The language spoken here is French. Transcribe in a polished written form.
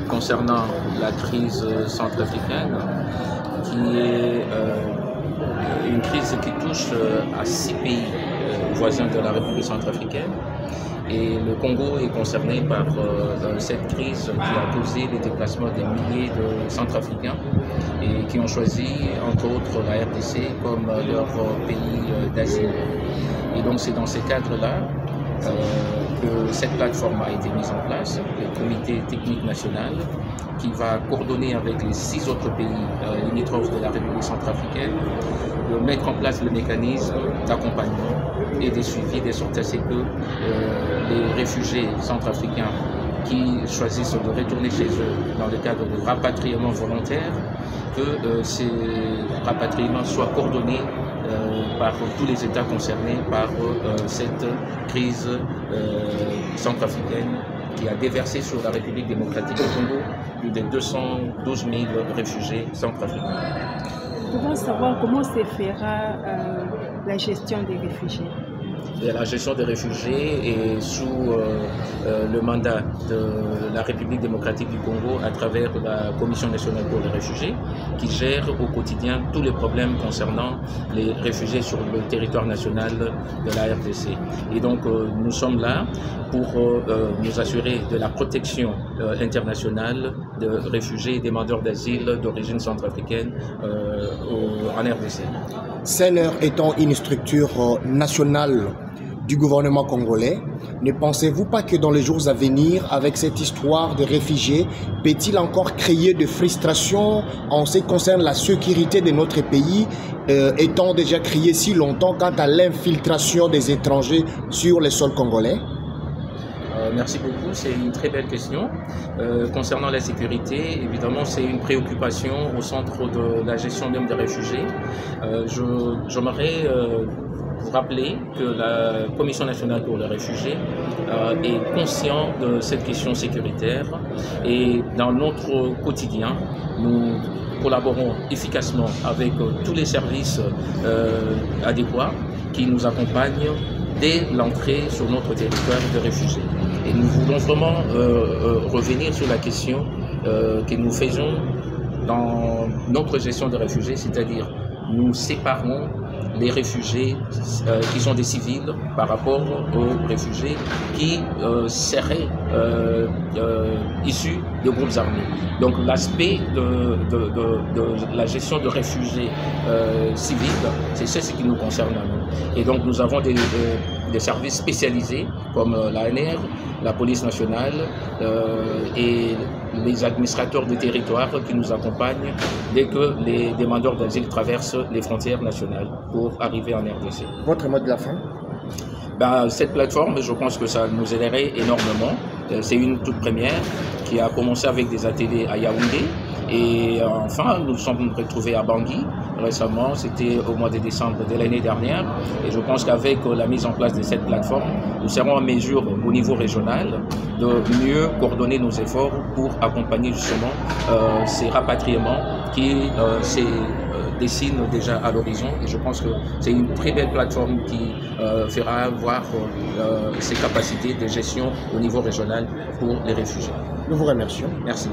concernant la crise centrafricaine, qui est une crise qui touche à 6 pays voisins de la République centrafricaine. Et le Congo est concerné par cette crise qui a causé le déplacement des milliers de Centrafricains et qui ont choisi, entre autres, la RDC comme leur pays d'asile. Et donc c'est dans ces cadres-là que cette plateforme a été mise en place, le comité technique national, qui va coordonner avec les 6 autres pays limitrophes de la République centrafricaine, de mettre en place le mécanisme d'accompagnement et de suivi, de sorte à ce que les réfugiés centrafricains qui choisissent de retourner chez eux dans le cadre de rapatriement volontaire, que ces rapatriements soient coordonnés par tous les États concernés par cette crise centrafricaine qui a déversé sur la République démocratique du Congo plus de 212 000 réfugiés centrafricains. Nous pouvons savoir comment se fera la gestion des réfugiés. Et la gestion des réfugiés est sous le mandat de la République démocratique du Congo à travers la Commission nationale pour les réfugiés qui gère au quotidien tous les problèmes concernant les réfugiés sur le territoire national de la RDC. Et donc nous sommes là pour nous assurer de la protection internationale de réfugiés et demandeurs d'asile d'origine centrafricaine en RDC. CNR étant une structure nationale du gouvernement congolais, ne pensez-vous pas que dans les jours à venir, avec cette histoire de réfugiés, peut-il encore créer de frustration en ce qui concerne la sécurité de notre pays, étant déjà créé si longtemps quant à l'infiltration des étrangers sur le sol congolais? Merci beaucoup, c'est une très belle question. Concernant la sécurité, évidemment, c'est une préoccupation au centre de la gestion même des réfugiés. J'aimerais vous rappeler que la Commission nationale pour les réfugiés est consciente de cette question sécuritaire et dans notre quotidien, nous collaborons efficacement avec tous les services adéquats qui nous accompagnent dès l'entrée sur notre territoire de réfugiés. Et nous voulons vraiment revenir sur la question que nous faisons dans notre gestion de réfugiés, c'est-à-dire nous séparons les réfugiés qui sont des civils par rapport aux réfugiés qui seraient issus de groupes armés. Donc l'aspect de la gestion de réfugiés civils, c'est ce qui nous concerne à nous. Et donc nous avons des services spécialisés comme l'ANR, la police nationale et les administrateurs de territoire qui nous accompagnent dès que les demandeurs d'asile traversent les frontières nationales pour arriver en RDC. Votre mot de la fin? Cette plateforme, je pense que ça nous aiderait énormément. C'est une toute première qui a commencé avec des ateliers à Yaoundé. Et enfin, nous nous sommes retrouvés à Bangui récemment, c'était au mois de décembre de l'année dernière. Et je pense qu'avec la mise en place de cette plateforme, nous serons en mesure au niveau régional de mieux coordonner nos efforts pour accompagner justement ces rapatriements qui dessine déjà à l'horizon et je pense que c'est une très belle plateforme qui fera voir ses capacités de gestion au niveau régional pour les réfugiés. Nous vous remercions. Merci.